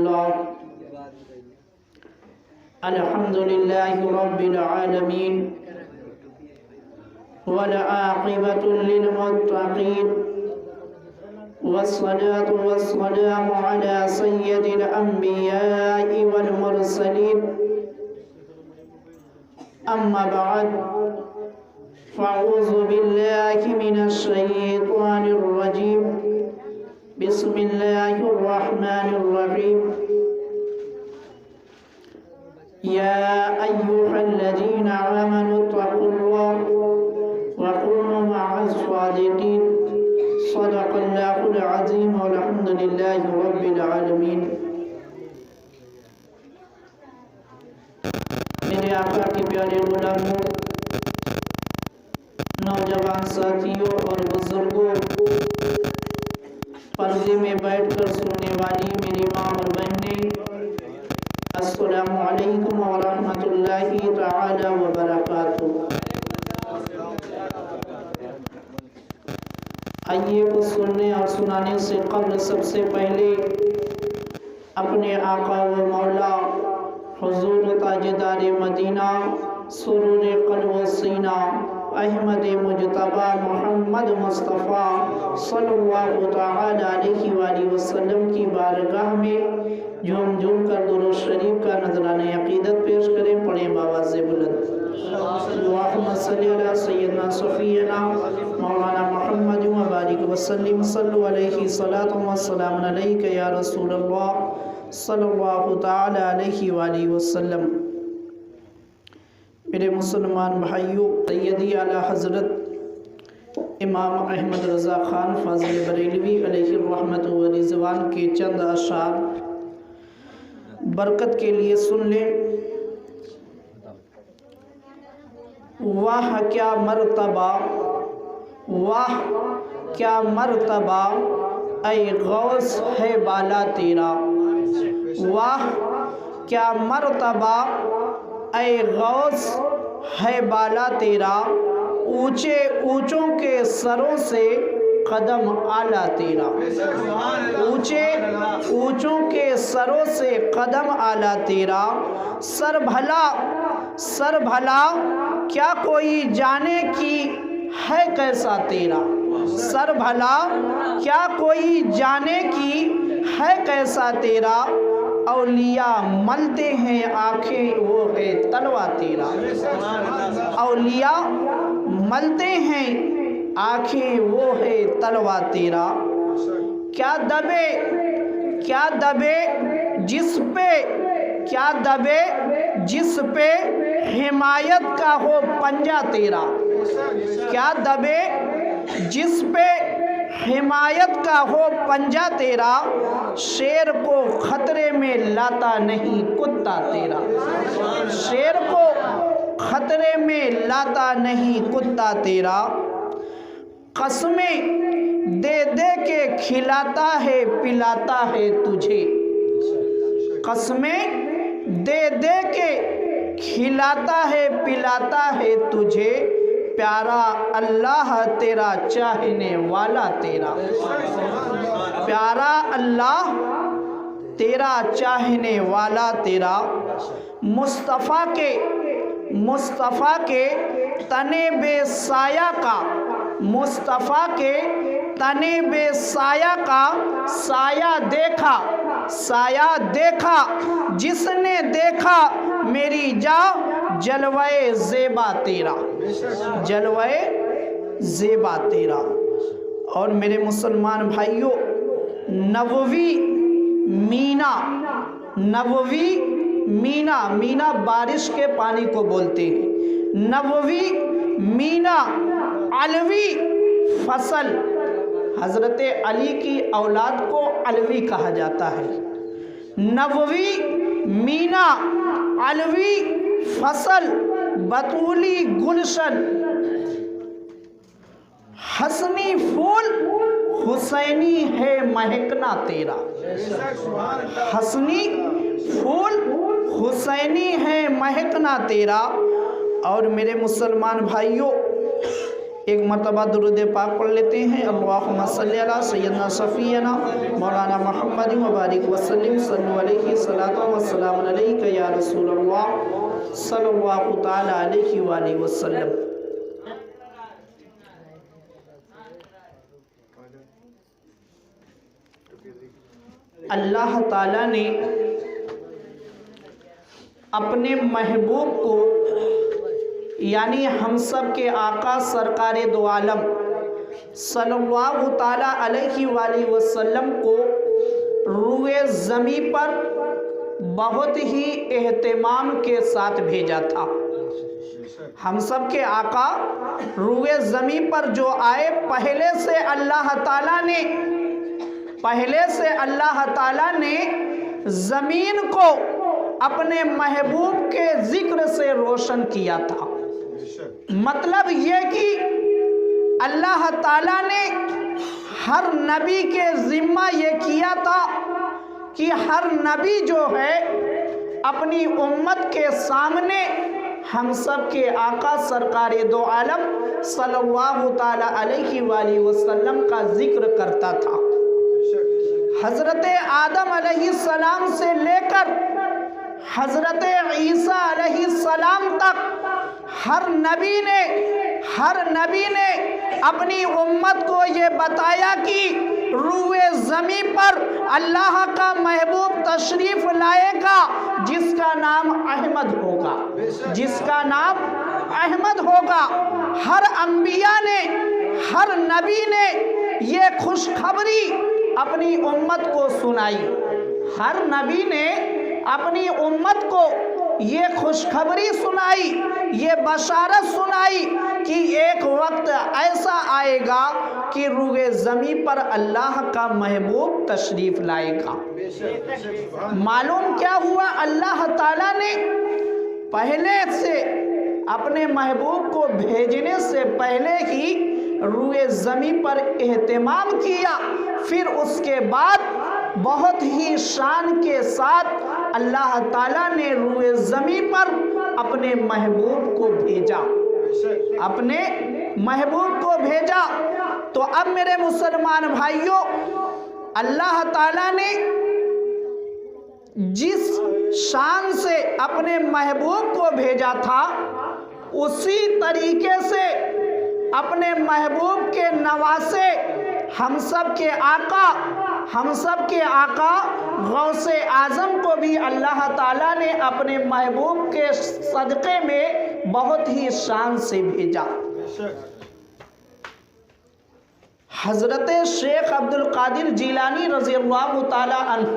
لله الحمد لله رب العالمين والعاقبة للمتقين والصلاة والسلام على سيد الأنبياء والمرسلين أما بعد فأعوذ بالله من الشيطان الرجيم بسم الله الرحمن الرحيم يا أيها الذين آمنوا اتقوا الله وكونوا مع الصادقين صدق الله العظيم والحمد لله رب العالمين میرے آقا کے پیارے غلاموں، نوجوان ساتھیوں اور بزرگوں، پردے میں بیٹھ کر سننے والی میری ماں اور بہنیں، السلام علیکم ورحمۃ اللہ تعالی وبرکاتہ۔ آئیے کچھ سننے اور سنانے سے قبل سب سے پہلے اپنے آقا و مولا حضور تاجدار مدینہ سرور قلب و سینہ احمد مجتبی محمد مصطفیٰ صلی اللہ تعالی علیہ وآلہ وسلم کی بارگاہ میں جھوم جھوم کر درود شریف کا نذرانہ عقیدت پیش کریں، پڑھیں بآواز بلند۔ اللہم صلی علی سیدنا صفینا مولانا محمد وبارک وسلم، صلو علیہ صلاۃ و سلام علیک یا رسول اللہ صلی اللہ تعالی علیہ وآلہ وسلم۔ میرے مسلمان بھائیوں، سیدی اعلیٰ حضرت امام احمد رضا خان فاضل بریلوی علیہ الرحمت و رضوان کے چند اشعار برکت کے لیے سن لیں۔ واہ کیا مرتبہ، واہ کیا مرتبہ اے غوث ہے بالا تیرا، واہ کیا مرتبہ اے غوث ہے بالا تیرا، اونچے اونچوں کے سروں سے قدم اعلیٰ تیرا، اونچے اونچوں کے سروں سے قدم اعلیٰ تیرا، سر بھلا کیا کوئی جانے کی ہے کیسا تیرا، سر بھلا کیا کوئی جانے کی ہے کیسا تیرا، اولیاء ملتے ہیں آنکھیں وہ ہے تلوہ تیرا، اولیاء ملتے ہیں آنکھیں وہ ہے تلوہ تیرا، کیا دبے جس پہ حمایت کا ہو پنجہ تیرا، کیا دبے جس پہ حمایت کا ہو پنجہ تیرا، شیر کو خطرے میں لاتا نہیں کتا تیرا، شیر کو خطرے میں لاتا نہیں کتا تیرا، قسمیں دے دے کے کھلاتا ہے پلاتا ہے تجھے، قسمیں دے دے کے کھلاتا ہے پلاتا ہے تجھے، پیارا اللہ تیرا چاہنے والا تیرا، پیارا اللہ تیرا چاہنے والا تیرا، مصطفیٰ کے تنے بے سایہ کا، مصطفیٰ کے تنے بے سایہ کا سایہ دیکھا جس نے دیکھا میری جاں، جلوہ زیبا تیرا۔ اور میرے مسلمان بھائیوں، نبوی مینا بارش کے پانی کو بولتے ہیں، نبوی مینا علوی فصل، حضرت علی کی اولاد کو علوی کہا جاتا ہے، نبوی مینا علوی فصل، بطولی گلشن، حسنی پھول حسینی ہے مہکنا تیرا، حسنی پھول حسینی ہے مہکنا تیرا۔ اور میرے مسلمان بھائیوں، ایک مرتبہ درود پاک پڑھ لیتے ہیں۔ اللہم صلی علی سیدنا صفینا مولانا محمد مبارک وسلم صلو علیہ صلاۃ و سلام علیک یا رسول اللہ صلی اللہ تعالی علیہ وآلہ وسلم۔ اللہ تعالیٰ نے اپنے محبوب کو یعنی ہم سب کے آقا سرکار دو عالم صلی اللہ تعالیٰ علیہ وآلہ وسلم کو روئے زمین پر بہت ہی اہتمام کے ساتھ بھیجا تھا۔ ہم سب کے آقا روئے زمین پر جو آئے، پہلے سے اللہ تعالیٰ نے زمین کو اپنے محبوب کے ذکر سے روشن کیا تھا۔ مطلب یہ کہ اللہ تعالیٰ نے ہر نبی کے ذمہ یہ کیا تھا کہ ہر نبی جو ہے اپنی امت کے سامنے ہم سب کے آقا سرکار دو عالم صلی اللہ تعالیٰ علیہ وآلہ وسلم کا ذکر کرتا تھا۔ حضرت آدم علیہ السلام سے لے کر حضرت عیسیٰ علیہ السلام تک ہر نبی نے اپنی امت کو یہ بتایا کہ روئے زمین پر اللہ کا محبوب تشریف لائے گا جس کا نام احمد ہوگا۔ ہر انبیاء نے، ہر نبی نے یہ خوشخبری اپنی امت کو سنائی۔ ہر نبی نے اپنی امت کو یہ خوشخبری سنائی، یہ بشارت سنائی کہ ایک وقت ایسا آئے گا کہ روئے زمین پر اللہ کا محبوب تشریف لائے گا۔ معلوم کیا ہوا؟ اللہ تعالیٰ نے پہلے سے اپنے محبوب کو بھیجنے سے پہلے ہی روئے زمین پر اہتمام کیا، پھر اس کے بعد بہت ہی شان کے ساتھ اللہ تعالیٰ نے روئے زمین پر اپنے محبوب کو بھیجا۔ تو اب میرے مسلمان بھائیوں، اللہ تعالیٰ نے جس شان سے اپنے محبوب کو بھیجا تھا، اسی طریقے سے اپنے محبوب کے نواسے ہم سب کے آقا غوث اعظم کو بھی اللہ تعالیٰ نے اپنے محبوب کے صدقے میں بہت ہی شان سے بھیجا۔ حضرت شیخ عبدالقادر جیلانی رضی اللہ تعالیٰ عنہ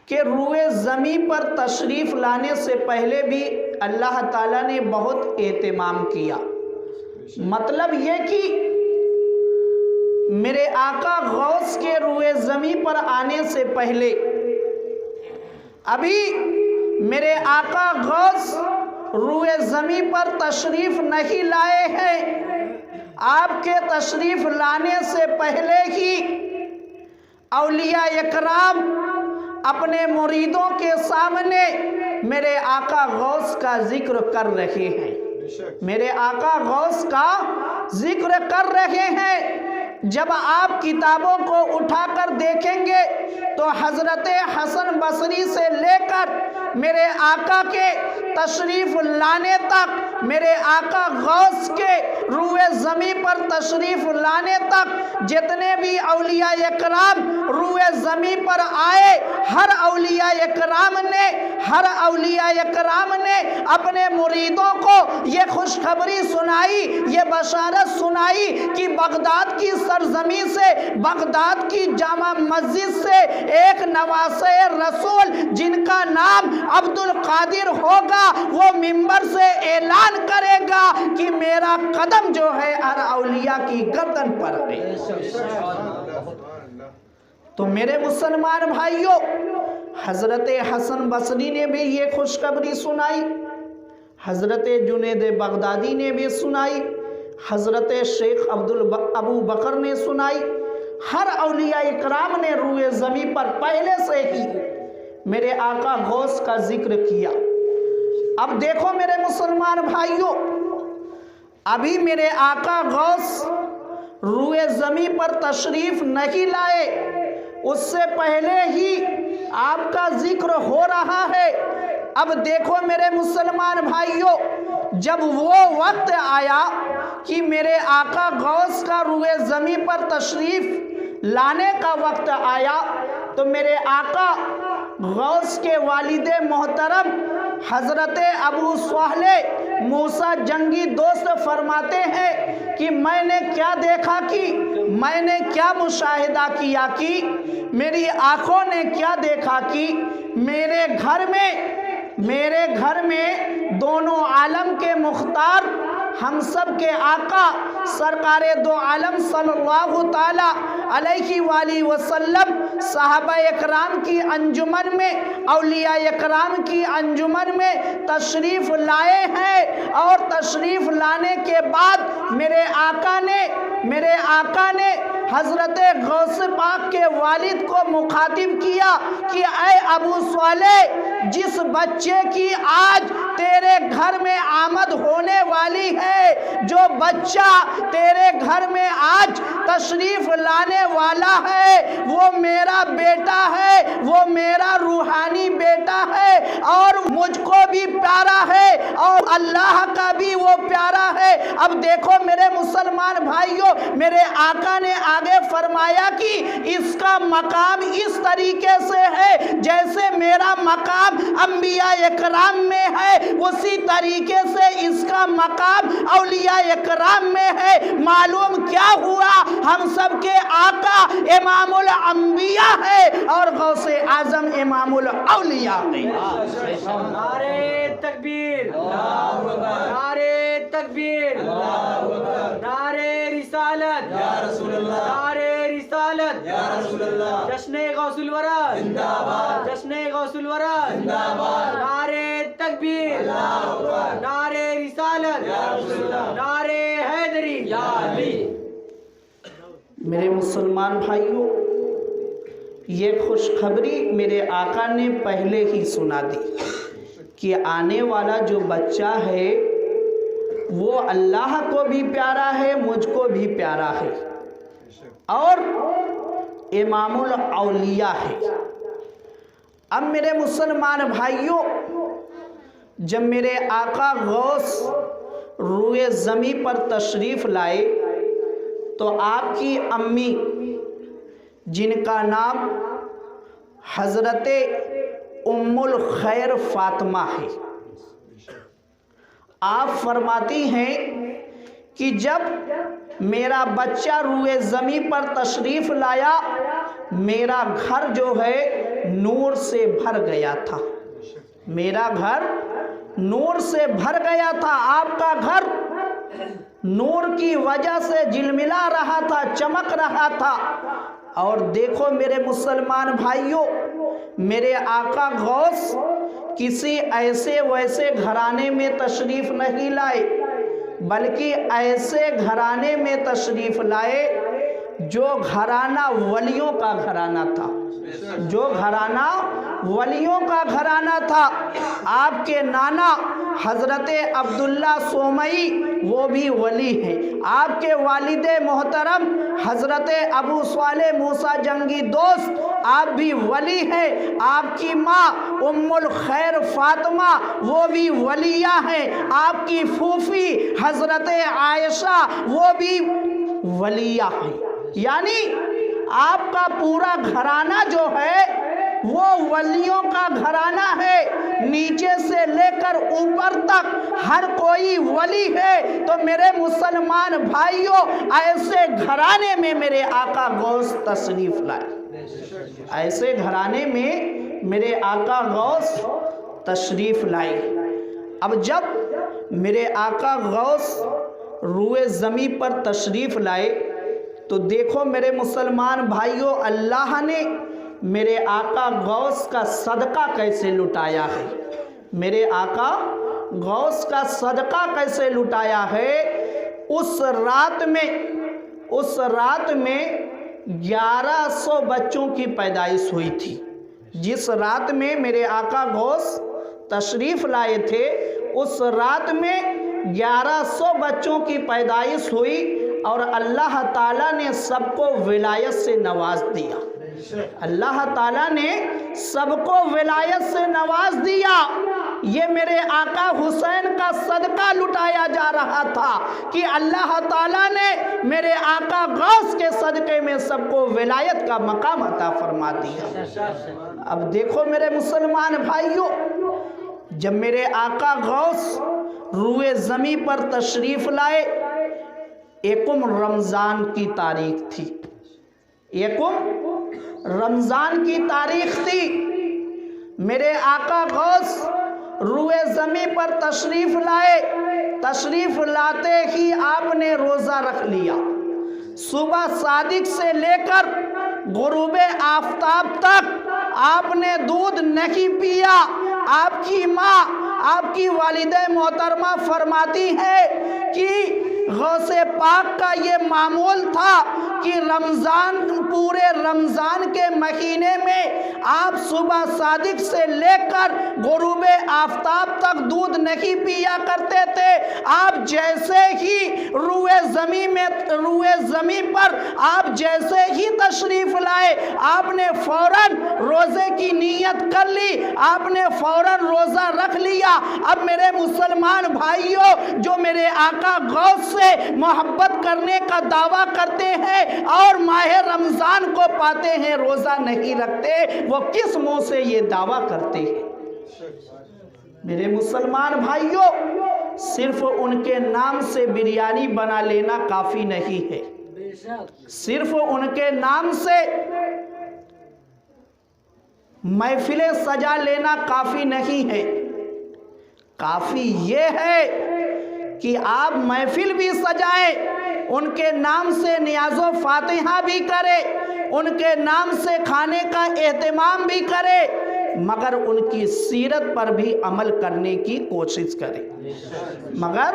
کے روئے زمین پر تشریف لانے سے پہلے بھی اللہ تعالیٰ نے بہت اہتمام کیا۔ مطلب یہ کہ میرے آقا غوث کے روئے زمین پر آنے سے پہلے ابھی میرے آقا غوث روئے زمین پر تشریف نہیں لائے ہیں۔ آپ کے تشریف لانے سے پہلے ہی اولیاء اکرام اپنے مریدوں کے سامنے میرے آقا غوث کا ذکر کر رہے ہیں، جب آپ کتابوں کو اٹھا کر دیکھیں گے تو حضرت حسن بصری سے لے کر میرے آقا کے تشریف لانے تک، میرے آقا غوث کے روئے زمین پر تشریف لانے تک جتنے بھی اولیاء اکرام روئے زمین پر آئے، ہر اولیاء اکرام نے اپنے مریدوں کو یہ خوشخبری سنائی، یہ بشارت سنائی کہ بغداد کی سرزمین سے، بغداد کی جامع مسجد سے ایک نواسے رسول جن کا نام عبدالقادر ہوگا، وہ منبر سے اعلان کرے گا کہ میرا قدم جو ہے ہر اولیاء کی گردن پر ہے۔ تو میرے مسلمان بھائیوں، حضرت حسن بصری نے بھی یہ خوشخبری سنائی، حضرت جنید بغدادی نے بھی سنائی، حضرت شیخ ابو بکر نے سنائی، ہر اولیاء اکرام نے روئے زمین پر پہلے سے ہی میرے آقا غوث کا ذکر کیا۔ اب دیکھو میرے مسلمان بھائیوں، ابھی میرے آقا غوث روئے زمین پر تشریف نہیں لائے، اس سے پہلے ہی آپ کا ذکر ہو رہا ہے۔ اب دیکھو میرے مسلمان بھائیوں، جب وہ وقت آیا کہ میرے آقا غوث کا روئے زمین پر تشریف لانے کا وقت آیا، تو میرے آقا غوث کے والد محترم حضرت ابو صالح موسیٰ جنگی دوست فرماتے ہیں کہ میں نے کیا دیکھا کہ میں نے کیا مشاہدہ کیا کہ میری آنکھوں نے کیا دیکھا کہ میرے گھر میں دونوں عالم کے مختار ہم سب کے آقا سرکار دو عالم صلی اللہ تعالی علیہ وآلہ وسلم صحابہ اکرام کی انجمن میں، اولیاء اکرام کی انجمن میں تشریف لائے ہیں، اور تشریف لانے کے بعد میرے آقا نے حضرت غوث پاک کے والد کو مخاطب کیا کہ اے ابو صالح، جس بچے کی آج تیرے گھر میں آمد ہونے والی ہے، جو بچہ تیرے گھر میں آج تشریف لانے والا ہے، وہ میرا بیٹا ہے، وہ میرا روحانی بیٹا ہے، اور مجھ کو بھی پیارا ہے اور اللہ کا بھی وہ پیارا ہے۔ اب دیکھو میرے مسلمان بھائیوں، میرے آقا نے آگے فرمایا کہ اس کا مقام اس طریقے سے ہے جیسے میرا مقام انبیاء اکرام میں ہے، اسی طریقے سے اس کا مقام اولیاء اکرام میں ہے۔ معلوم کیا ہوا؟ ہم سب کے آقا امام الانبیاء ہے اور غوث اعظم امام الاولیاء ہے۔ نعرہ تکبیر، نعرہ تکبیر، نعرہ رسالت، نعرہ رسالت، جشن غوث الورا زندہ باد، جشن غوث الورا زندہ باد، نعرہ تکبیر، نعرہ رسالت، نعرہ حیدری یا علی۔ میرے مسلمان بھائیوں، یہ خوشخبری میرے آقا نے پہلے ہی سنا دی کہ آنے والا جو بچہ ہے وہ اللہ کو بھی پیارا ہے، مجھ کو بھی پیارا ہے اور امام الاولیاء ہے۔ اب میرے مسلمان بھائیوں، جب میرے آقا غوث روئے زمین پر تشریف لائے تو آپ کی امی، جن کا نام حضرت ام الخیر فاطمہ ہے، آپ فرماتی ہیں کہ جب میرا بچہ روئے زمین پر تشریف لایا، میرا گھر جو ہے نور سے بھر گیا تھا، میرا گھر نور سے بھر گیا تھا، آپ کا گھر نور کی وجہ سے جلملا رہا تھا، چمک رہا تھا۔ اور دیکھو میرے مسلمان بھائیوں، میرے آقا غوث کسی ایسے ویسے گھرانے میں تشریف نہیں لائے، بلکہ ایسے گھرانے میں تشریف لائے جو گھرانہ ولیوں کا گھرانہ تھا، جو گھرانہ ولیوں کا گھرانہ تھا۔ آپ کے نانا حضرت عبداللہ سومئی وہ بھی ولی ہیں، آپ کے والد محترم حضرت ابو صالح موسیٰ جنگی دوست آپ بھی ولی ہیں، آپ کی ماں ام الخیر فاطمہ وہ بھی ولیہ ہیں، آپ کی پھوپھی حضرت عائشہ وہ بھی ولیہ ہیں، یعنی آپ کا پورا گھرانہ جو ہے وہ ولیوں کا گھرانہ ہے، نیچے سے لے کر اوپر تک ہر کوئی ولی ہے۔ تو میرے مسلمان بھائیوں، ایسے گھرانے میں میرے آقا غوث تشریف لائے، ایسے گھرانے میں میرے آقا غوث تشریف لائے۔ اب جب میرے آقا غوث روئے زمین پر تشریف لائے تو دیکھو میرے مسلمان بھائیوں، اللہ نے میرے آقا غوث کا صدقہ کیسے لٹایا ہے، میرے آقا غوث کا صدقہ کیسے لٹایا ہے۔ اس رات میں 1100 بچوں کی پیدائش ہوئی تھی، جس رات میں میرے آقا غوث تشریف لائے تھے، اس رات میں 1100 بچوں کی پیدائش ہوئی اور اللہ تعالیٰ نے سب کو ولایت سے نواز دیا۔ اللہ تعالیٰ نے سب کو ولایت سے نواز دیا۔ یہ میرے آقا حسین کا صدقہ لٹایا جا رہا تھا کہ اللہ تعالیٰ نے میرے آقا غوث کے صدقے میں سب کو ولایت کا مقام عطا فرما دیا۔ اب دیکھو میرے مسلمان بھائیوں، جب میرے آقا غوث روئے زمین پر تشریف لائے، یکم رمضان کی تاریخ تھی، یکم رمضان کی تاریخ تھی۔ میرے آقا غوث روئے زمین پر تشریف لائے، تشریف لاتے ہی آپ نے روزہ رکھ لیا۔ صبح صادق سے لے کر غروب آفتاب تک آپ نے دودھ نہیں پیا۔ آپ کی ماں، آپ کی والدہ محترمہ فرماتی ہے کہ غوث پاک کا یہ معمول تھا کہ پورے رمضان کے مہینے میں آپ صبح صادق سے لے کر غروب آفتاب تک دودھ نہیں پیا کرتے تھے۔ آپ جیسے ہی روئے زمین پر آپ جیسے ہی تشریف لائے، آپ نے فوراً روزے کی نیت کر لی، آپ نے فوراً روزہ رکھ لیا۔ اب میرے مسلمان بھائیوں، جو میرے آقا غوث سے محبت کرنے کا دعویٰ کرتے ہیں اور ماہ رمضان کو پاتے ہیں روزہ نہیں رکھتے، وہ کس منہ سے یہ دعویٰ کرتے ہیں؟ میرے مسلمان بھائیوں، صرف ان کے نام سے بریانی بنا لینا کافی نہیں ہے، صرف ان کے نام سے محفلیں سجا لینا کافی نہیں ہے۔ کافی یہ ہے کہ آپ محفل بھی سجائیں، ان کے نام سے نیاز و فاتحہ بھی کرے، ان کے نام سے کھانے کا اہتمام بھی کرے، مگر ان کی سیرت پر بھی عمل کرنے کی کوشش کرے، مگر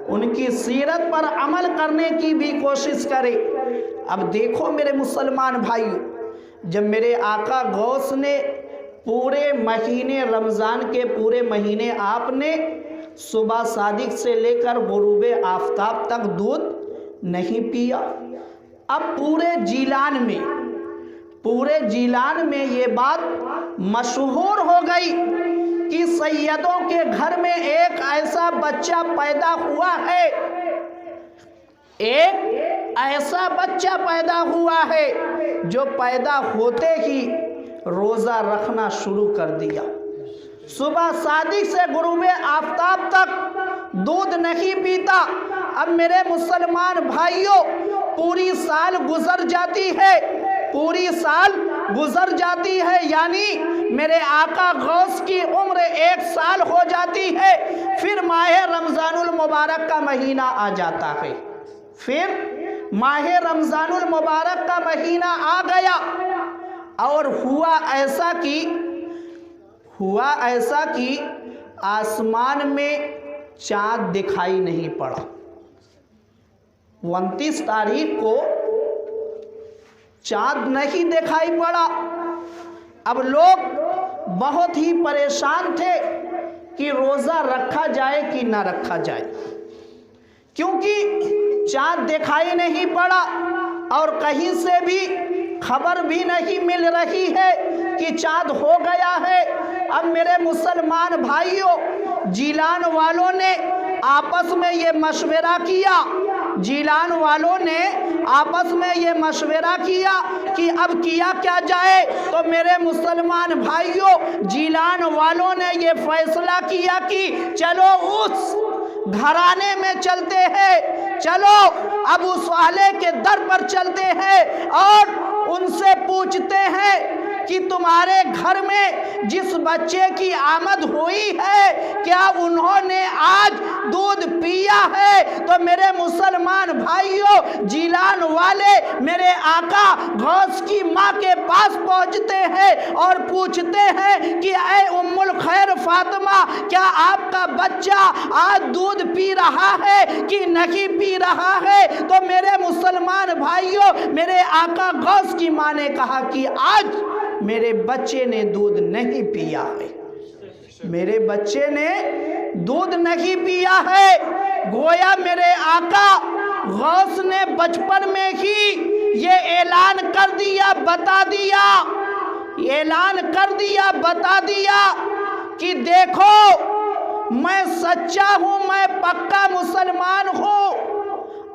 ان کی سیرت پر عمل کرنے کی بھی کوشش کرے۔ اب دیکھو میرے مسلمان بھائیو، جب میرے آقا غوث نے پورے مہینے رمضان کے پورے مہینے آپ نے صبح صادق سے لے کر غروب آفتاب تک دودھ نہیں پیا، اب پورے جیلان میں یہ بات مشہور ہو گئی کہ سیدوں کے گھر میں ایک ایسا بچہ پیدا ہوا ہے، ایک ایسا بچہ پیدا ہوا ہے جو پیدا ہوتے ہی روزہ رکھنا شروع کر دیا، صبح صادق سے غروب آفتاب تک دودھ نہیں پیتا۔ اب میرے مسلمان بھائیوں، پوری سال گزر جاتی ہے، یعنی میرے آقا غوث کی عمر 1 سال ہو جاتی ہے، پھر ماہ رمضان المبارک کا مہینہ آ جاتا ہے، پھر ماہ رمضان المبارک کا مہینہ آ گیا، اور ہوا ایسا کہ آسمان میں چاند دکھائی نہیں پڑا۔ 29 تاریخ کو چاند نہیں دکھائی پڑا۔ اب لوگ بہت ہی پریشان تھے کہ روزہ رکھا جائے کہ نہ رکھا جائے، کیونکہ چاند دکھائی نہیں پڑا اور کہیں سے بھی خبر بھی نہیں مل رہی ہے کہ چاند ہو گیا ہے۔ اب میرے مسلمان بھائیوں، جیلان والوں نے آپس میں یہ مشورہ کیا کہ اب کیا جائے، تو میرے مسلمان بھائیوں، جیلان والوں نے یہ فیصلہ کیا کہ چلو اس گھرانے میں چلتے ہیں، چلو ابو صالح کے در پر چلتے ہیں اور ان سے پوچھتے ہیں کہ تمہارے گھر میں جس بچے کی آمد ہوئی ہے کیا انہوں نے آج دودھ پیا ہے؟ تو میرے مسلمان بھائیوں، جیلان والے میرے آقا غوث کی ماں کے پاس پہنچتے ہیں اور پوچھتے ہیں کہ اے ام الخیر فاطمہ، کیا آپ کا بچہ آج دودھ پی رہا ہے کہ نہیں پی رہا ہے؟ تو میرے مسلمان بھائیوں، میرے آقا غوث کی ماں نے کہا کہ آج میرے بچے نے دودھ نہیں پیا ہے، میرے بچے نے दूध नहीं पिया है। गोया मेरे आका गौस ने बचपन में ही ये ऐलान कर दिया, बता दिया, ऐलान कर दिया, बता दिया कि देखो मैं सच्चा हूँ, मैं पक्का मुसलमान हूँ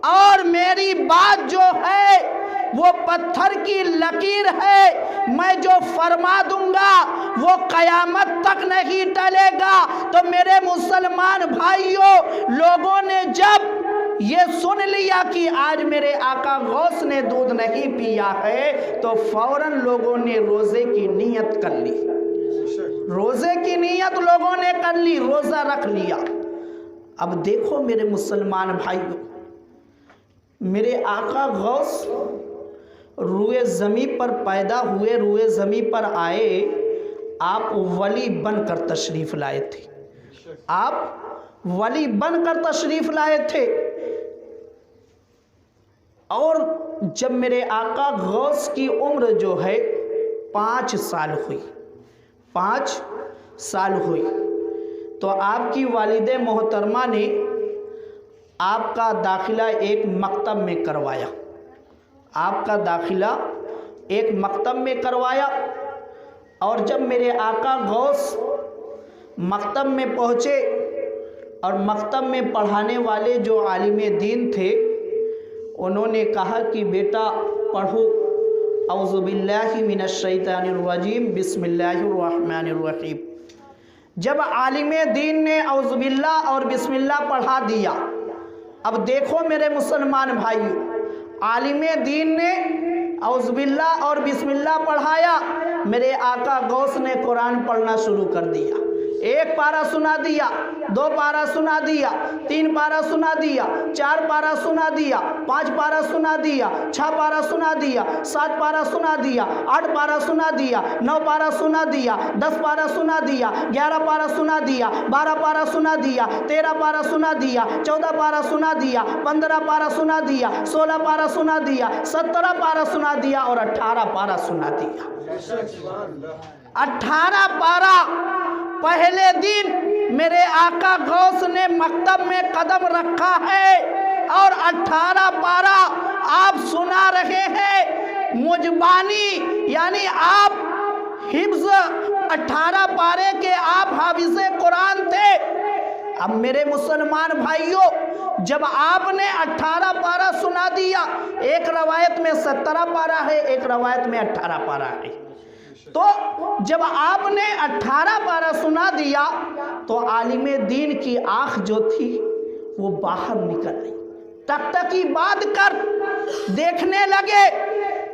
और मेरी बात जो है वो पत्थर की लकीर है, मैं जो फरमा दूंगा वो कयामत तक नहीं टलेगा। तो मेरे मुसलमान भाइयों, लोगों ने जब ये सुन लिया कि आज मेरे आका गौस ने दूध नहीं पिया है, तो फौरन लोगों ने रोजे की नियत कर ली, रोजे की नियत लोगों ने कर ली, रोजा रख लिया। अब देखो मेरे मुसलमान भाइयों, मेरे आका गौस रूए ज़मी पर पैदा हुए, रूए ज़मी पर आए, आप वली बनकर तशरीफ़ लाए थे, आप वली बनकर तशरीफ़ लाए थे। और जब मेरे आका गौस की उम्र जो है 5 साल हुई, 5 साल हुई, तो आपकी वालिदे मोहतरमा ने आपका दाखिला एक मकतब में करवाया, आपका दाखिला एक मकतब में करवाया। और जब मेरे आका गौस मकतब में पहुँचे और मकतब में पढ़ाने वाले जो आलिम दीन थे, उन्होंने कहा कि बेटा पढ़ो औज़ु बिल्लाहि मिनश शैतानिर रजीम बिस्मिल्लाहिर रहमानिर रहीम। जब आलिम दीन ने औज़ु बिल्लाह और बिस्मिल्लाह पढ़ा दिया, अब देखो मेरे मुसलमान भाइयों, आलिम दीन ने औज़ु बिल्लाह और बिस्मिल्लाह पढ़ाया, मेरे आका गौस ने कुरान पढ़ना शुरू कर दिया। 1 पारा सुना दिया, 2 पारा सुना दिया, 3 पारा सुना दिया, 4 पारा सुना दिया, 5 पारा सुना दिया, 6 पारा सुना दिया, 7 पारा सुना दिया, 8 पारा सुना दिया, 9 पारा सुना दिया, 10 पारा सुना दिया, 11 पारा सुना दिया, 12 पारा सुना दिया, 13 पारा सुना दिया, 14 पारा सुना दिया, 15 पारा सुना दिया, 16 पारा सुना दिया, 17 पारा सुना दिया और 18 पारा सुना दिया। 18 पारा पहले दिन मेरे आका गौस ने मकतब में कदम रखा है और 18 पारा आप सुना रहे हैं मुजबानी, यानी आप हिफ्ज़ 18 पारे के आप हाफिज़े कुरान थे। अब मेरे मुसलमान भाइयों, जब आपने 18 पारा सुना दिया, एक रवायत में 17 पारा है, एक रवायत में 18 पारा है, तो जब आपने 18 पारा सुना दिया तो आलिम दीन की आँख जो थी वो बाहर निकल आई, टकटकी बांध कर देखने लगे।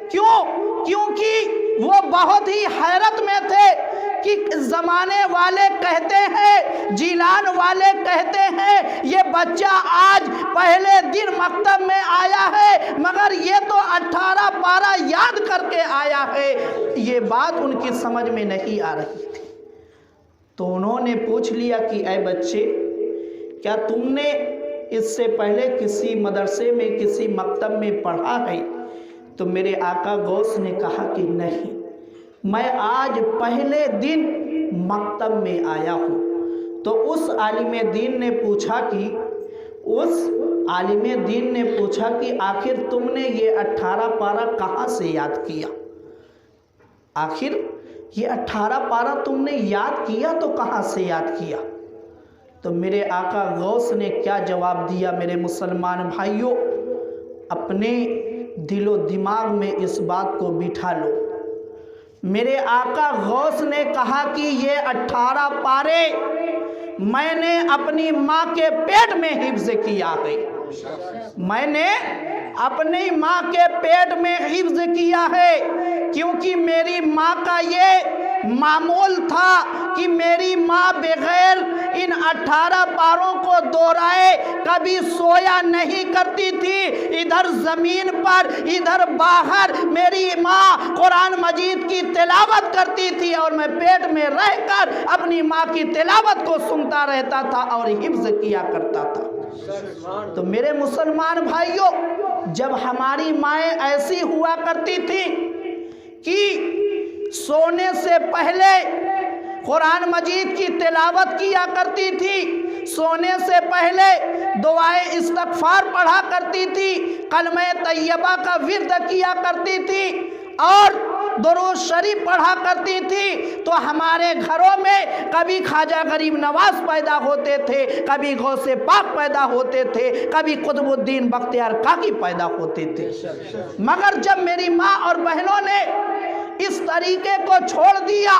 क्यों? क्योंकि वो बहुत ही हैरत में थे कि ज़माने वाले कहते हैं, जिलान वाले कहते हैं, ये बच्चा आज पहले दिन मकतब में आया है मगर ये तो 18 पारा याद करके आया है। ये बात उनकी समझ में नहीं आ रही थी। तो उन्होंने पूछ लिया कि ऐ बच्चे, क्या तुमने इससे पहले किसी मदरसे में, किसी मकतब में पढ़ा है? तो मेरे आका गौस ने कहा कि नहीं, मैं आज पहले दिन मकतब में आया हूँ। तो उस आलिम दीन ने पूछा कि आखिर तुमने ये 18 पारा कहाँ से याद किया? आखिर ये 18 पारा तुमने याद किया तो कहाँ से याद किया? तो मेरे आका गौस ने क्या जवाब दिया मेरे मुसलमान भाइयों, अपने दिलो दिमाग में इस बात को बिठा लो। मेरे आका गौस ने कहा कि ये 18 पारे मैंने अपनी माँ के पेट में हिफ्ज़ किया है, मैंने अपनी माँ के पेट में हिफ्ज़ किया है, क्योंकि मेरी माँ का ये मामूल था कि मेरी माँ बगैर इन 18 पारों को दोहराए कभी सोया नहीं करती थी। इधर ज़मीन पर, इधर बाहर मेरी माँ कुरान मजीद की तिलावत करती थी और मैं पेट में रहकर अपनी माँ की तिलावत को सुनता रहता था और हिफ्ज़ किया करता था। तो मेरे मुसलमान भाइयों, जब हमारी माएँ ऐसी हुआ करती थी कि सोने से पहले कुरान मजीद की तिलावत किया करती थी, सोने से पहले दुआए इस्तगफार पढ़ा करती थी, कलमे तैयबा का विर्द किया करती थी और दुरूद शरीफ पढ़ा करती थी, तो हमारे घरों में कभी ख्वाजा गरीब नवाज पैदा होते थे, कभी गौसे पाक पैदा होते थे, कभी कुतुबुद्दीन बख्तियार काकी पैदा होते थे। मगर जब मेरी माँ और बहनों ने इस तरीके को छोड़ दिया,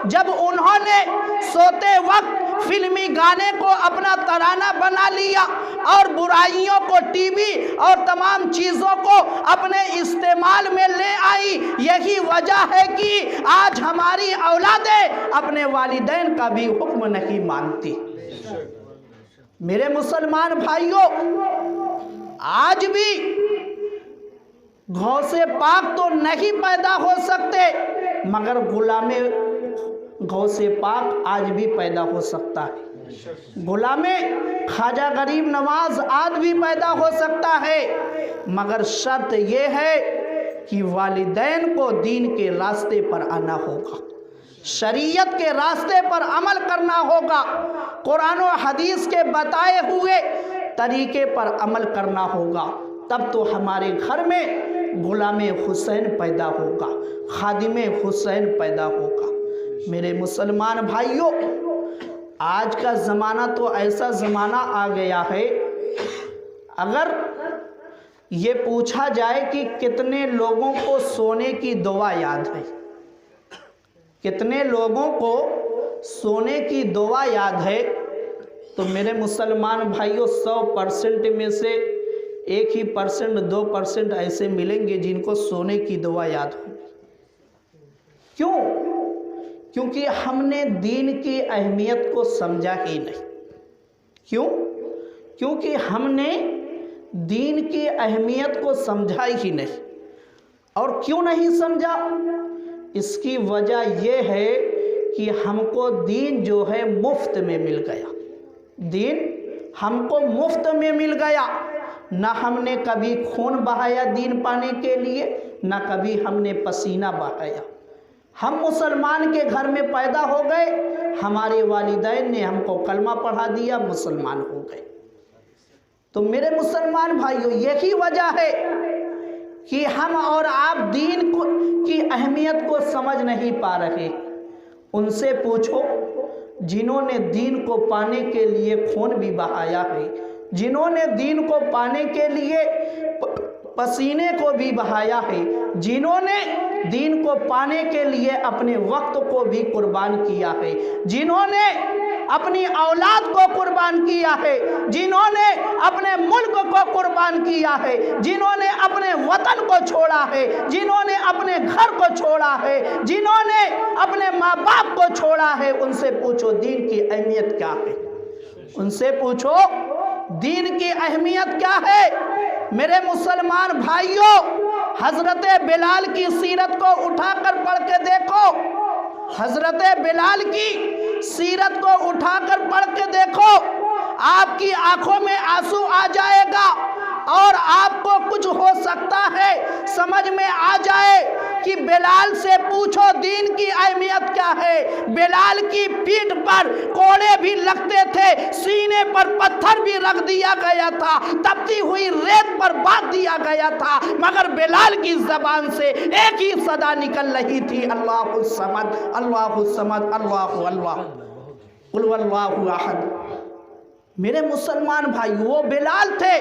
जब उन्होंने सोते वक्त फिल्मी गाने को अपना तराना बना लिया और बुराइयों को टीवी और तमाम चीज़ों को अपने इस्तेमाल में ले आई, यही वजह है कि आज हमारी औलादें अपने वालिदैन का भी हुक्म नहीं मानती। मेरे मुसलमान भाइयों, आज भी गौसे पाक तो नहीं पैदा हो सकते, मगर गुलामे गौसे पाक आज भी पैदा हो सकता है। गुलामे ख्वाजा गरीब नवाज आज भी पैदा हो सकता है, मगर शर्त यह है कि वालिदैन को दीन के रास्ते पर आना होगा, शरीयत के रास्ते पर अमल करना होगा, कुरान और हदीस के बताए हुए तरीके पर अमल करना होगा। तब तो हमारे घर में गुलामे हुसैन पैदा होगा, खादिमे हुसैन पैदा होगा। मेरे मुसलमान भाइयों, आज का ज़माना तो ऐसा ज़माना आ गया है, अगर ये पूछा जाए कि कितने लोगों को सोने की दुआ याद है, कितने लोगों को सोने की दुआ याद है, तो मेरे मुसलमान भाइयों 100% में से 1% 2% ऐसे मिलेंगे जिनको सोने की दुआ याद हो। क्यों? क्योंकि हमने दीन की अहमियत को समझा ही नहीं। क्यों? क्योंकि हमने दीन की अहमियत को समझा ही नहीं। और क्यों नहीं समझा? इसकी वजह यह है कि हमको दीन जो है मुफ्त में मिल गया। दीन हमको मुफ्त में मिल गया, ना हमने कभी खून बहाया दीन पाने के लिए, ना कभी हमने पसीना बहाया। हम मुसलमान के घर में पैदा हो गए, हमारे वालिदैन ने हमको कलमा पढ़ा दिया, मुसलमान हो गए। तो मेरे मुसलमान भाइयों, यही वजह है कि हम और आप दीन की अहमियत को समझ नहीं पा रहे। उनसे पूछो जिन्होंने दीन को पाने के लिए खून भी बहाया है, जिन्होंने दीन को पाने के लिए पसीने को भी बहाया है, जिन्होंने दीन को पाने के लिए अपने वक्त को भी कुर्बान किया है, जिन्होंने अपनी औलाद को कुर्बान किया है, जिन्होंने अपने मुल्क को कुर्बान किया है, जिन्होंने अपने वतन को छोड़ा है, जिन्होंने अपने घर को छोड़ा है, जिन्होंने अपने माँ बाप को छोड़ा है, उनसे पूछो दीन की अहमियत क्या है। उनसे पूछो दीन की अहमियत क्या है। मेरे मुसलमान भाइयों, हजरत बिलाल की सीरत को उठाकर पढ़ के देखो, हजरत बिलाल की सीरत को उठाकर पढ़ के देखो, आपकी आंखों में आंसू आ जाएगा और आपको कुछ हो सकता है समझ में आ जाए कि बिलाल से पूछो दीन की अहमियत क्या है। बिलाल की पीठ पर कोड़े भी लगते थे, सीने पर पत्थर भी रख दिया गया था, तपती हुई रेत पर बांध दिया गया था, मगर बिलाल की जबान से एक ही सदा निकल रही थी, अल्लाहु समद, अल्लाहु समद, अल्लाहु अल्लाह, कुल वल्लाहु अहद। मेरे मुसलमान भाई, वो बिलाल थे।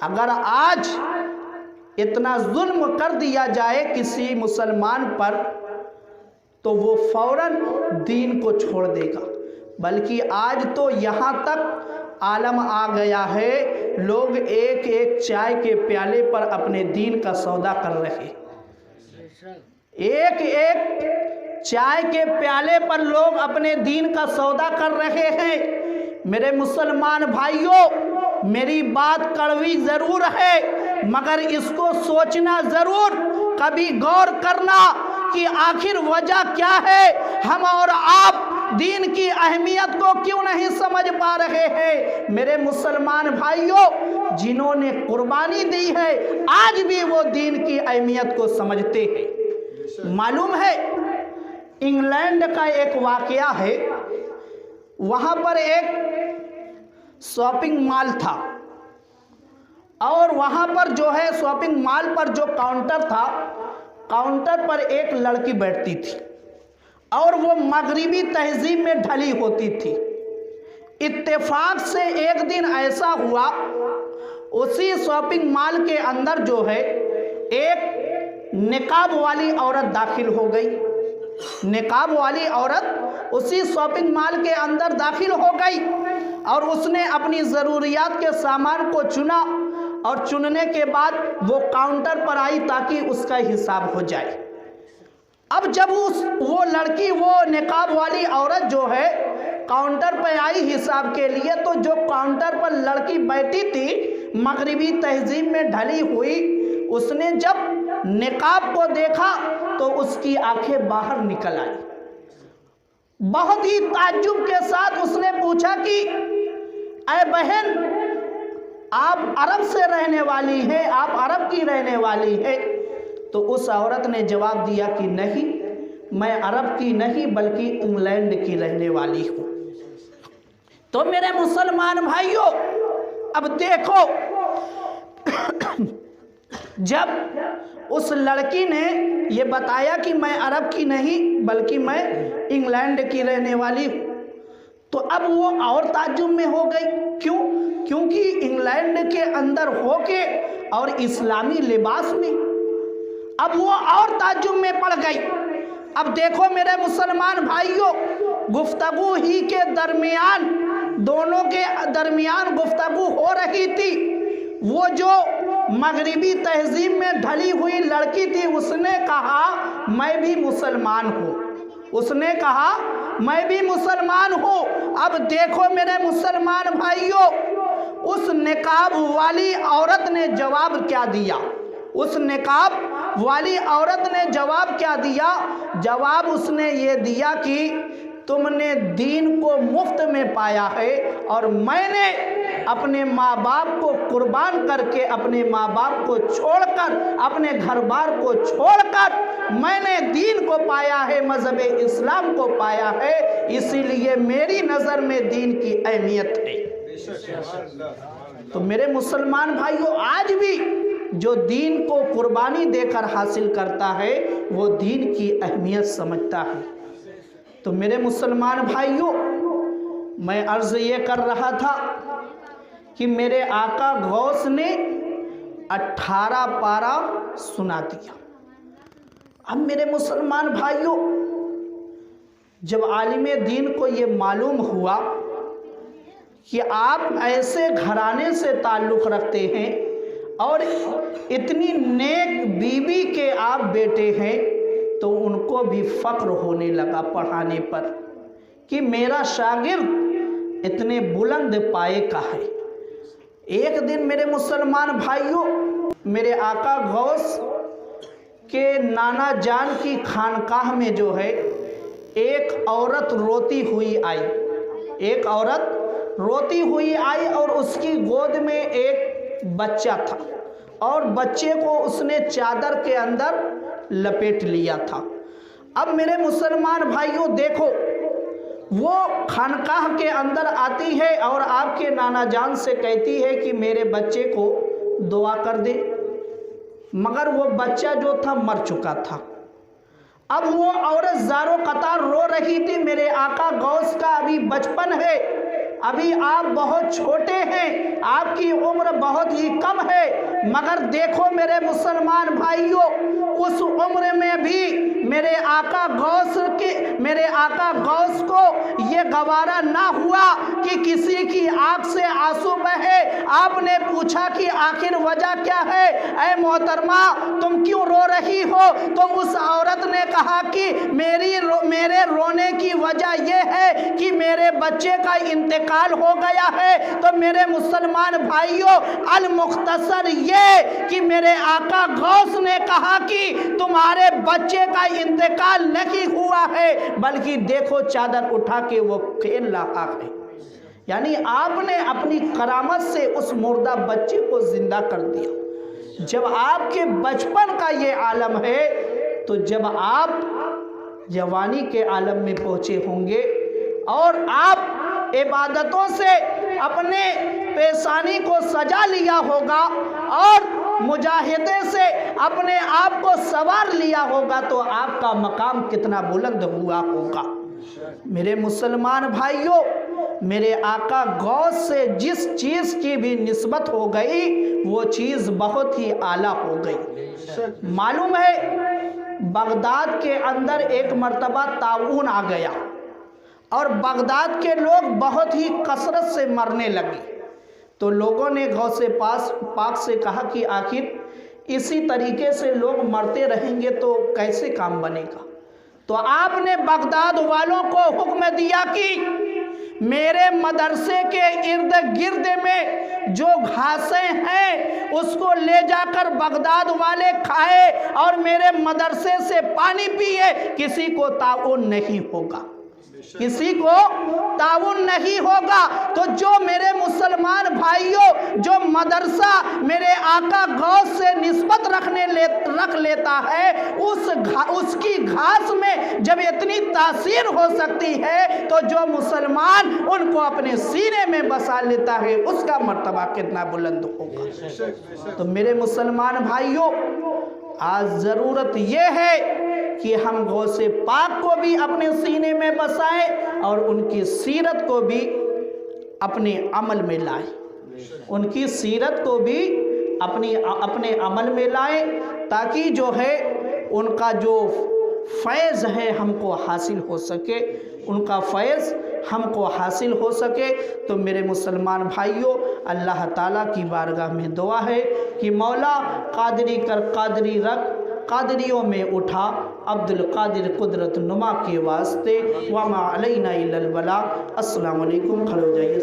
अगर आज इतना जुल्म कर दिया जाए किसी मुसलमान पर, तो वो फौरन दीन को छोड़ देगा। बल्कि आज तो यहाँ तक आलम आ गया है, लोग एक एक चाय के प्याले पर अपने दीन का सौदा कर रहे हैं। एक एक चाय के प्याले पर लोग अपने दीन का सौदा कर रहे हैं। मेरे मुसलमान भाइयों, मेरी बात कड़वी ज़रूर है, मगर इसको सोचना ज़रूर, कभी गौर करना कि आखिर वजह क्या है। हम और आप दीन की अहमियत को क्यों नहीं समझ पा रहे हैं। मेरे मुसलमान भाइयों, जिन्होंने कुर्बानी दी है, आज भी वो दीन की अहमियत को समझते हैं। मालूम है, इंग्लैंड का एक वाकया है, वहाँ पर एक शॉपिंग मॉल था और वहाँ पर जो है शॉपिंग मॉल पर जो काउंटर था, काउंटर पर एक लड़की बैठती थी और वो मगरिबी तहजीब में ढली होती थी। इत्तेफाक से एक दिन ऐसा हुआ, उसी शॉपिंग मॉल के अंदर जो है एक निकाब वाली औरत दाखिल हो गई। निकाब वाली औरत उसी शॉपिंग मॉल के अंदर दाखिल हो गई और उसने अपनी ज़रूरियात के सामान को चुना और चुनने के बाद वो काउंटर पर आई ताकि उसका हिसाब हो जाए। अब जब वो लड़की, वो निकाब वाली औरत जो है काउंटर पर आई हिसाब के लिए, तो जो काउंटर पर लड़की बैठी थी मगरिबी तहजीब में ढली हुई, उसने जब निकाब को देखा तो उसकी आंखें बाहर निकल आई। बहुत ही ताज्जुब के साथ उसने पूछा कि ऐ बहन, आप अरब से रहने वाली हैं, आप अरब की रहने वाली हैं? तो उस औरत ने जवाब दिया कि नहीं, मैं अरब की नहीं बल्कि इंग्लैंड की रहने वाली हूँ। तो मेरे मुसलमान भाइयों, अब देखो, जब उस लड़की ने ये बताया कि मैं अरब की नहीं बल्कि मैं इंग्लैंड की रहने वाली हूँ, तो अब वो और ताज्जुब में हो गई। क्यों? क्योंकि इंग्लैंड के अंदर होके और इस्लामी लिबास में, अब वो और ताज्जुब में पड़ गई। अब देखो मेरे मुसलमान भाइयों, गुफ्तगू ही के दरमियान, दोनों के दरमियान गुफ्तगू हो रही थी। वो जो मगरिबी तहजीब में ढली हुई लड़की थी, उसने कहा मैं भी मुसलमान हूँ। उसने कहा मैं भी मुसलमान हूँ। अब देखो मेरे मुसलमान भाइयों, उस निकाब वाली औरत ने जवाब क्या दिया? उस निकाब वाली औरत ने जवाब क्या दिया? जवाब उसने ये दिया कि तुमने दीन को मुफ्त में पाया है और मैंने अपने माँ बाप को कुर्बान करके, अपने माँ बाप को छोड़कर, अपने घर बार को छोड़कर मैंने दीन को पाया है, मज़हब इस्लाम को पाया है, इसीलिए मेरी नज़र में दीन की अहमियत है। तो मेरे मुसलमान भाइयों, आज भी जो दीन को कुर्बानी देकर हासिल करता है वो दीन की अहमियत समझता है। तो मेरे मुसलमान भाइयों, मैं अर्ज़ ये कर रहा था कि मेरे आका गौस ने 18 पारा सुना दिया। अब मेरे मुसलमान भाइयों, जब आलिम दीन को ये मालूम हुआ कि आप ऐसे घराने से ताल्लुक़ रखते हैं और इतनी नेक बीबी के आप बेटे हैं, तो उनको भी फ़ख्र होने लगा पढ़ाने पर कि मेरा शागिर्द इतने बुलंद पाए का है। एक दिन मेरे मुसलमान भाइयों, मेरे आका गौस के नाना जान की खानकाह में जो है एक औरत रोती हुई आई। एक औरत रोती हुई आई और उसकी गोद में एक बच्चा था और बच्चे को उसने चादर के अंदर लपेट लिया था। अब मेरे मुसलमान भाइयों देखो, वो खानकाह के अंदर आती है और आपके नाना जान से कहती है कि मेरे बच्चे को दुआ कर दे, मगर वो बच्चा जो था मर चुका था। अब वो औरत ज़ारो कतार रो रही थी। मेरे आका गौस का अभी बचपन है, अभी आप बहुत छोटे हैं, आपकी उम्र बहुत ही कम है, मगर देखो मेरे मुसलमान भाइयों, उस उम्र में भी मेरे आका गौस को ये गवारा ना हुआ कि किसी की आंख से आंसू बहे। आपने पूछा कि आखिर वजह क्या है, ऐ मोहतरमा तुम क्यों रो रही हो? तो उस औरत ने कहा कि मेरे रोने की वजह यह है कि मेरे बच्चे का इंतकाल हो गया है। तो मेरे मुसलमान भाइयों, अल मुख्तसर ये कि मेरे आका गौस ने कहा कि तुम्हारे बच्चे का इंतकाल नहीं हुआ है, बल्कि देखो चादर उठा के वो खेल रहा है। यानी आपने अपनी करामत से उस मुर्दा बच्चे को जिंदा कर दिया। जब आपके बचपन का ये आलम है, तो जब आप जवानी के आलम में पहुंचे होंगे और आप इबादतों से अपने पेशानी को सजा लिया होगा और मुजाहिदे से अपने आप को सवार लिया होगा तो आपका मकाम कितना बुलंद हुआ होगा। मेरे मुसलमान भाइयों, मेरे आका गौस से जिस चीज़ की भी निस्बत हो गई वो चीज़ बहुत ही आला हो गई। मालूम है बगदाद के अंदर एक मर्तबा ताउन आ गया और बगदाद के लोग बहुत ही कसरत से मरने लगे। तो लोगों ने गौसे पाक से कहा कि आखिर इसी तरीके से लोग मरते रहेंगे तो कैसे काम बनेगा। तो आपने बगदाद वालों को हुक्म दिया कि मेरे मदरसे के इर्द गिर्द में जो घासें हैं उसको ले जाकर बगदाद वाले खाए और मेरे मदरसे से पानी पिए, किसी को ताउन नहीं होगा, किसी को ताउन नहीं होगा। तो जो मेरे मुसलमान भाइयों जो मदरसा मेरे आका गौस से निस्बत रख लेता है उसकी घास में जब इतनी तासीर हो सकती है तो जो मुसलमान उनको अपने सीने में बसा लेता है उसका मर्तबा कितना बुलंद होगा। तो मेरे मुसलमान भाइयों, आज ज़रूरत ये है कि हम गौसे पाक को भी अपने सीने में बसाएं और उनकी सीरत को भी अपने अमल में लाएं, उनकी सीरत को भी अपने अमल में लाएं ताकि जो है उनका जो फैज़ है हमको हासिल हो सके, उनका फैज़ हमको हासिल हो सके। तो मेरे मुसलमान भाइयों, अल्लाह ताला की बारगाह में दुआ है कि मौला कादरी कर कादरी रख, कादरियों में उठा, अब्दुल कादिर कुदरत नुमा के वास्ते। वमा अलैना इल्लल बलाग। अस्सलामु अलैकुम। खड़े हो जाइए।